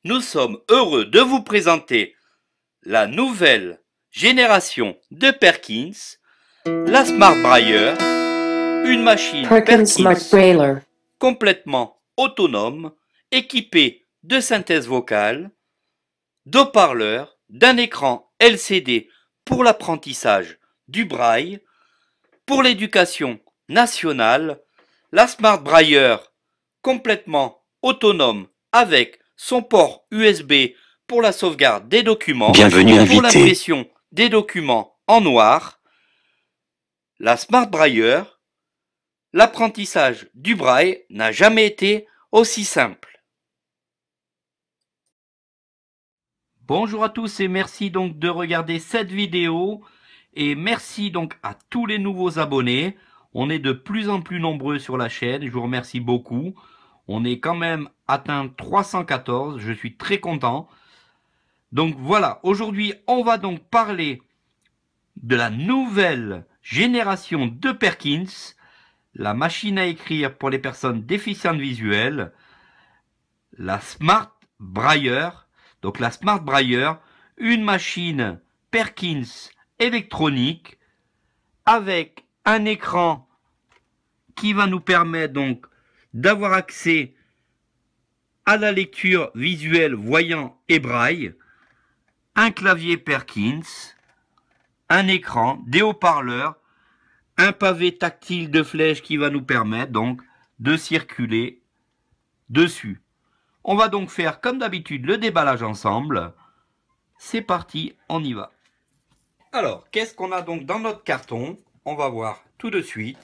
nous sommes heureux de vous présenter la nouvelle génération de Perkins, la Smart Brailler, une machine Perkins complètement autonome, équipée de synthèse vocale, d'haut-parleurs, d'un écran LCD pour l'apprentissage du braille, pour l'éducation nationale, la Smart Brailler complètement autonome avec son port USB pour la sauvegarde des documents, pour l'impression des documents en noir, la Smart Brailler, l'apprentissage du braille n'a jamais été aussi simple. Bonjour à tous et merci donc de regarder cette vidéo et merci donc à tous les nouveaux abonnés. On est de plus en plus nombreux sur la chaîne, je vous remercie beaucoup. On est quand même atteint 314, je suis très content. Donc voilà, aujourd'hui on va donc parler de la nouvelle génération de Perkins, la machine à écrire pour les personnes déficientes visuelles, la Smart Brailler. Donc la Smart Brailler, une machine Perkins électronique avec un écran qui va nous permettre donc d'avoir accès à la lecture visuelle voyant et braille, un clavier Perkins, un écran, des haut-parleurs, un pavé tactile de flèches qui va nous permettre donc de circuler dessus. On va donc faire comme d'habitude le déballage ensemble. C'est parti, on y va. Alors, qu'est-ce qu'on a donc dans notre carton? On va voir tout de suite.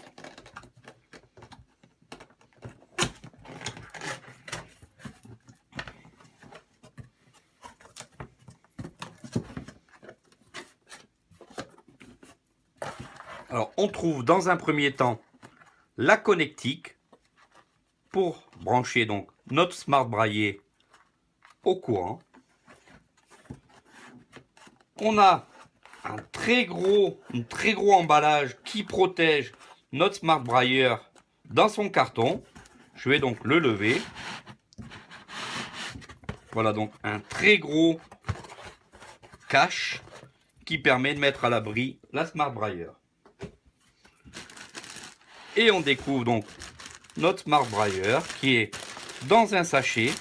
Alors, on trouve dans un premier temps la connectique pour brancher donc notre Smart Brailler au courant. On a un très gros emballage qui protège notre Smart Brailler dans son carton. Je vais donc le lever. Voilà donc un très gros cache qui permet de mettre à l'abri la Smart Brailler. Et on découvre donc notre Smart Brailler qui est dans un sachet.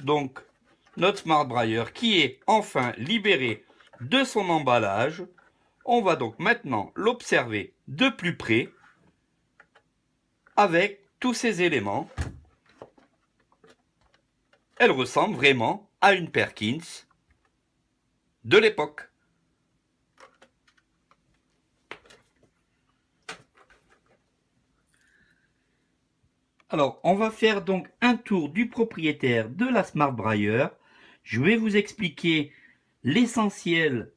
Donc notre Smart Brailler qui est enfin libéré de son emballage. On va donc maintenant l'observer de plus près avec tous ces éléments. Elle ressemble vraiment à une Perkins de l'époque. Alors, on va faire donc un tour du propriétaire de la Smart Brailler. Je vais vous expliquer l'essentiel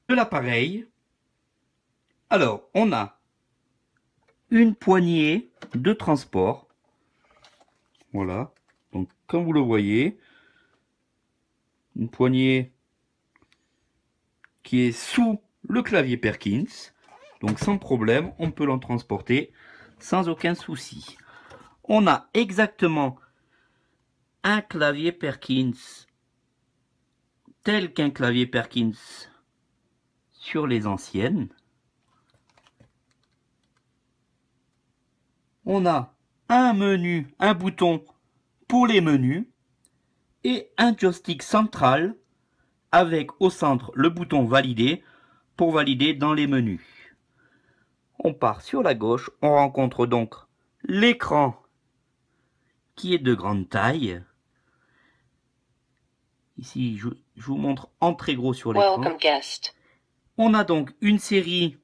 de l'appareil. Alors, on a une poignée de transport. Voilà. Donc, comme vous le voyez, une poignée qui est sous le clavier Perkins. Donc, sans problème, on peut l'en transporter sans aucun souci. On a exactement un clavier Perkins tel qu'un clavier Perkins sur les anciennes. On a un menu, un bouton pour les menus et un joystick central avec au centre le bouton valider pour valider dans les menus. On part sur la gauche, on rencontre donc l'écran qui est de grande taille. Ici, je vous montre en très gros sur l'écran. On a donc une série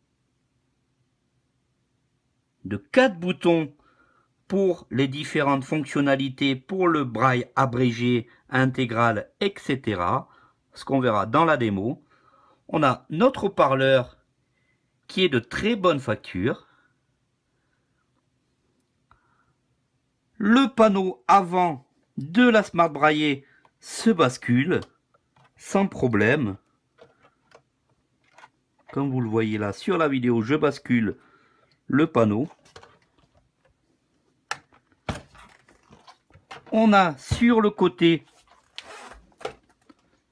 de 4 boutons pour les différentes fonctionnalités, pour le braille abrégé, intégral, etc. Ce qu'on verra dans la démo. On a notre haut-parleur qui est de très bonne facture. Le panneau avant de la Smart Brailler se bascule sans problème. Comme vous le voyez là sur la vidéo, je bascule le panneau. On a sur le côté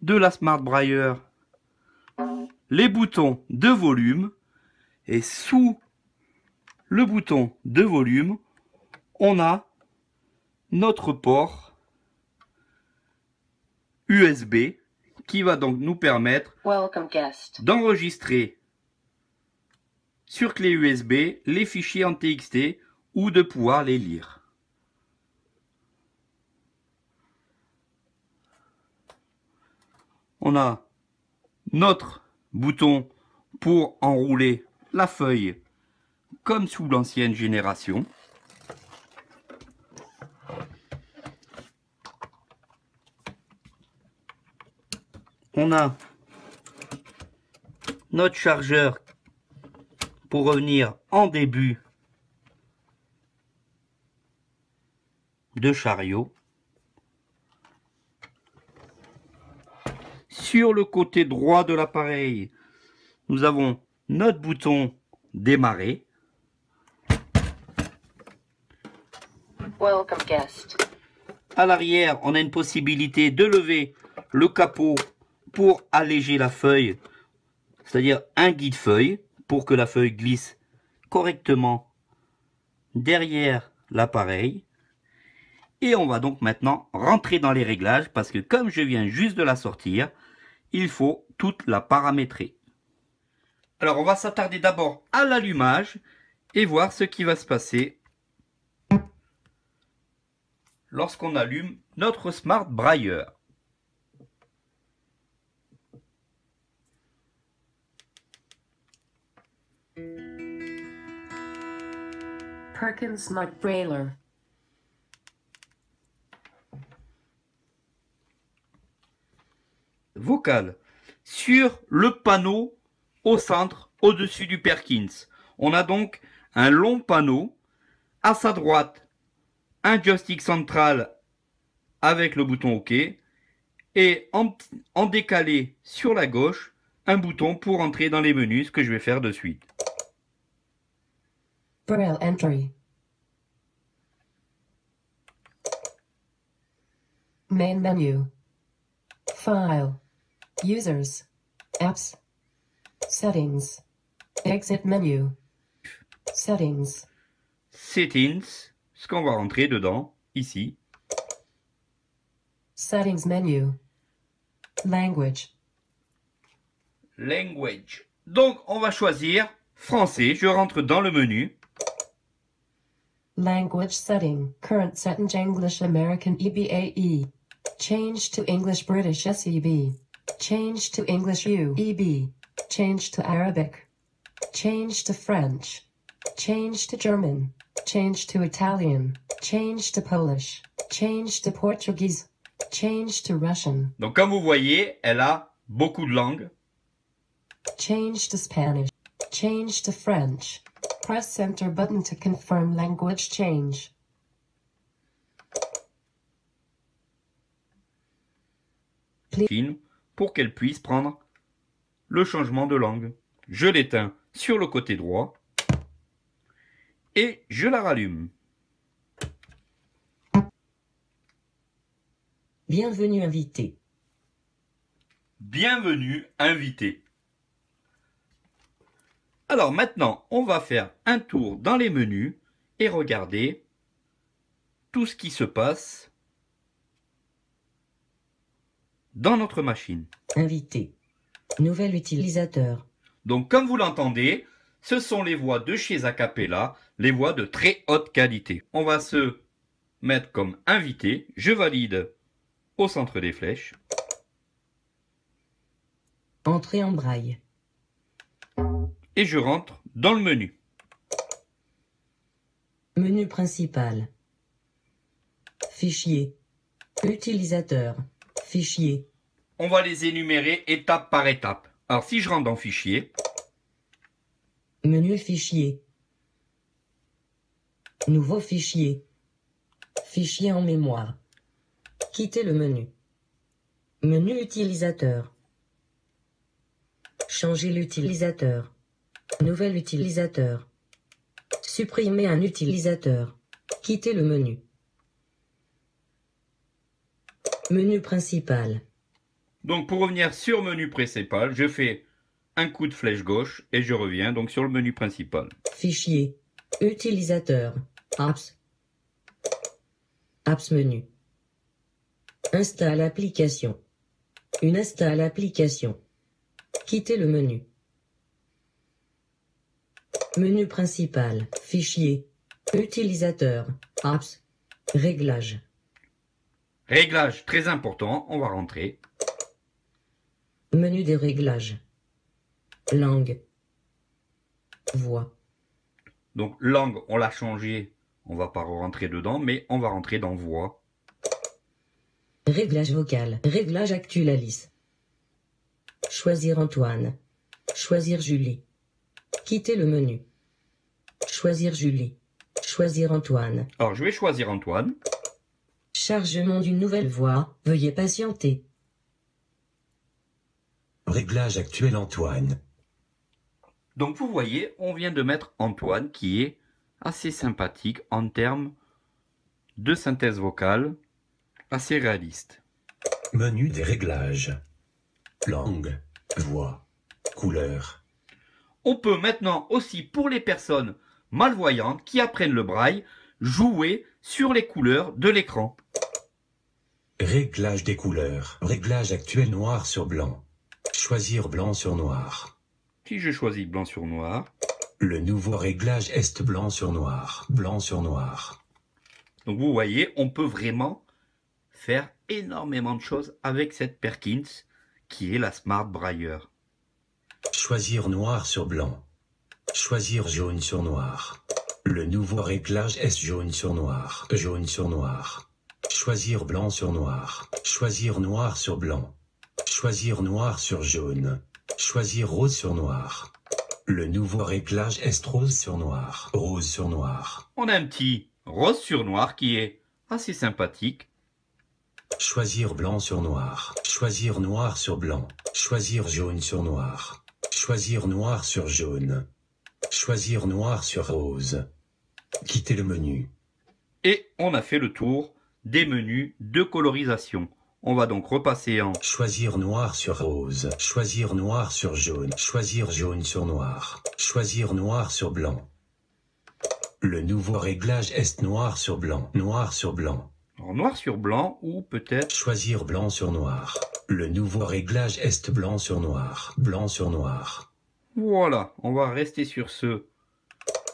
de la Smart Brailler les boutons de volume, et sous le bouton de volume, on a notre port USB qui va donc nous permettre d'enregistrer sur clé USB les fichiers en TXT ou de pouvoir les lire. On a notre bouton pour enrouler la feuille comme sous l'ancienne génération. On a notre chargeur pour revenir en début de chariot. Sur le côté droit de l'appareil, nous avons notre bouton démarrer. Welcome guest. À l'arrière, on a une possibilité de lever le capot pour alléger la feuille, c'est-à-dire un guide-feuille pour que la feuille glisse correctement derrière l'appareil. Et on va donc maintenant rentrer dans les réglages parce que comme je viens juste de la sortir, il faut toute la paramétrer. Alors on va s'attarder d'abord à l'allumage et voir ce qui va se passer lorsqu'on allume notre Smart Brailler. Perkins Smart Brailler. Vocal. Sur le panneau au centre, au-dessus du Perkins. On a donc un long panneau. À sa droite, un joystick central avec le bouton OK. Et en décalé sur la gauche, un bouton pour entrer dans les menus, ce que je vais faire de suite. Braille entry. Main menu. File. Users. Apps. Settings. Exit menu. Settings. Settings, ce qu'on va rentrer dedans, ici. Settings menu. Language. Language. Donc, on va choisir français. Je rentre dans le menu. Language setting. Current setting English American EBAE. Change to English British SEB. Change to English UEB. Change to Arabic. Change to French. Change to German. Change to Italian. Change to Polish. Change to Portuguese. Change to Russian. Donc, comme vous voyez, elle a beaucoup de langues. Change to Spanish. Change to French. Press center button to confirm language change. Pour qu'elle puisse prendre le changement de langue. Je l'éteins sur le côté droit et je la rallume. Bienvenue invité. Bienvenue invité. Alors maintenant, on va faire un tour dans les menus et regarder tout ce qui se passe dans notre machine. Invité. Nouvel utilisateur. Donc comme vous l'entendez, ce sont les voix de chez Acapella, les voix de très haute qualité. On va se mettre comme invité. Je valide au centre des flèches. Entrée en braille. Et je rentre dans le menu. Menu principal. Fichier. Utilisateur. Fichier. On va les énumérer étape par étape. Alors si je rentre dans Fichier. Menu fichier. Nouveau fichier. Fichier en mémoire. Quitter le menu. Menu utilisateur. Changer l'utilisateur. Nouvel utilisateur. Supprimer un utilisateur. Quitter le menu. Menu principal. Donc pour revenir sur menu principal, je fais un coup de flèche gauche et je reviens donc sur le menu principal. Fichier. Utilisateur. Apps. Apps menu. Installe application. Une installe application. Quitter le menu. Menu principal. Fichier. Utilisateur. Apps. Réglages. Réglage très important, on va rentrer. Menu des réglages. Langue. Voix. Donc langue, on l'a changé, on va pas rentrer dedans, mais on va rentrer dans voix. Réglage vocal. Réglage actualis. Choisir Antoine. Choisir Julie. Quitter le menu. Choisir Julie. Choisir Antoine. Alors je vais choisir Antoine. Chargement d'une nouvelle voix. Veuillez patienter. Réglage actuel Antoine. Donc vous voyez, on vient de mettre Antoine qui est assez sympathique en termes de synthèse vocale, assez réaliste. Menu des réglages. Langue, voix, couleur. On peut maintenant aussi pour les personnes malvoyantes qui apprennent le braille, jouer sur les couleurs de l'écran. Réglage des couleurs. Réglage actuel noir sur blanc. Choisir blanc sur noir. Si je choisis blanc sur noir. Le nouveau réglage est blanc sur noir. Blanc sur noir. Donc vous voyez, on peut vraiment faire énormément de choses avec cette Perkins qui est la Smart Brailler. Choisir noir sur blanc. Choisir jaune sur noir. Le nouveau réglage est jaune sur noir. Jaune sur noir. Choisir blanc sur noir. Choisir noir sur blanc. Choisir noir sur jaune. Choisir rose sur noir. Le nouveau réglage est rose sur noir. Rose sur noir. On a un petit rose sur noir qui est assez sympathique. Choisir blanc sur noir. Choisir noir sur blanc. Choisir jaune sur noir. Choisir noir sur jaune. Choisir noir sur rose. Quitter le menu. Et on a fait le tour des menus de colorisation. On va donc repasser en choisir noir sur rose, choisir noir sur jaune, choisir jaune sur noir, choisir noir sur blanc. Le nouveau réglage est noir sur blanc, noir sur blanc. Alors, noir sur blanc ou peut-être choisir blanc sur noir. Le nouveau réglage est blanc sur noir, blanc sur noir. Voilà, on va rester sur ce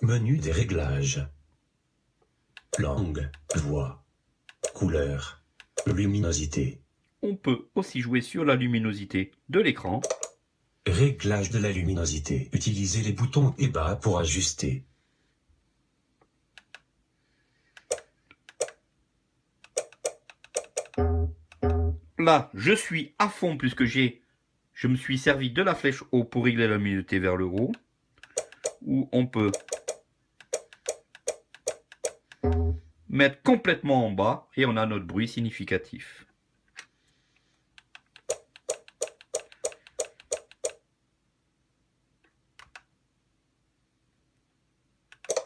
menu des réglages. Langue, voix, couleur, luminosité. On peut aussi jouer sur la luminosité de l'écran. Réglage de la luminosité. Utilisez les boutons et bas pour ajuster. Là, je suis à fond puisque je me suis servi de la flèche haut pour régler la luminosité vers le haut. Ou on peut mettre complètement en bas et on a notre bruit significatif.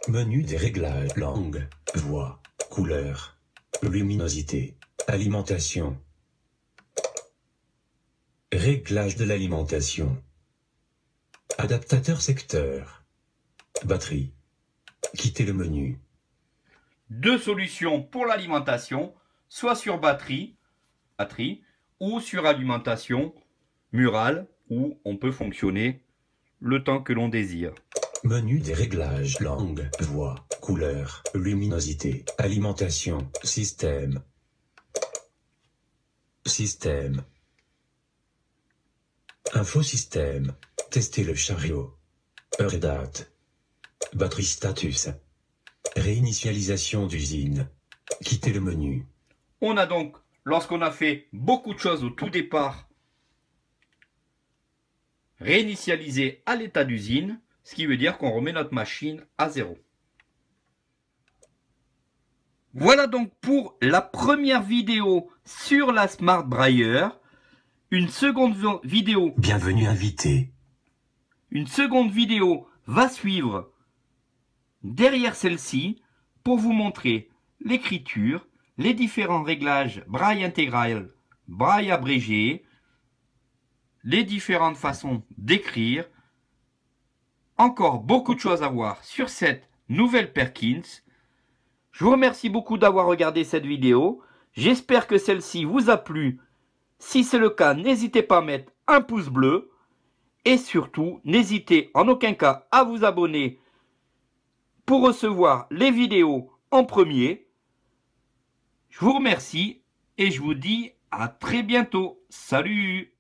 Menu des réglages. Langue, voix, couleur, luminosité, alimentation. Réglage de l'alimentation. Adaptateur secteur. Batterie. Quitter le menu. Deux solutions pour l'alimentation, soit sur batterie ou sur alimentation murale où on peut fonctionner le temps que l'on désire. Menu des réglages. Langue, voix, couleur, luminosité, alimentation, système. Système. Infosystème. Tester le chariot. Heure et date. Batterie status. Réinitialisation d'usine. Quitter le menu. On a donc, lorsqu'on a fait beaucoup de choses au tout départ, réinitialisé à l'état d'usine, ce qui veut dire qu'on remet notre machine à zéro. Voilà donc pour la première vidéo sur la Smart Brailler. Une seconde vidéo. Bienvenue invité. Une seconde vidéo va suivre derrière celle-ci pour vous montrer l'écriture, les différents réglages braille intégral, braille abrégé, les différentes façons d'écrire. Encore beaucoup de choses à voir sur cette nouvelle Perkins. Je vous remercie beaucoup d'avoir regardé cette vidéo. J'espère que celle-ci vous a plu. Si c'est le cas, n'hésitez pas à mettre un pouce bleu. Et surtout, n'hésitez en aucun cas à vous abonner pour recevoir les vidéos en premier. Je vous remercie et je vous dis à très bientôt. Salut!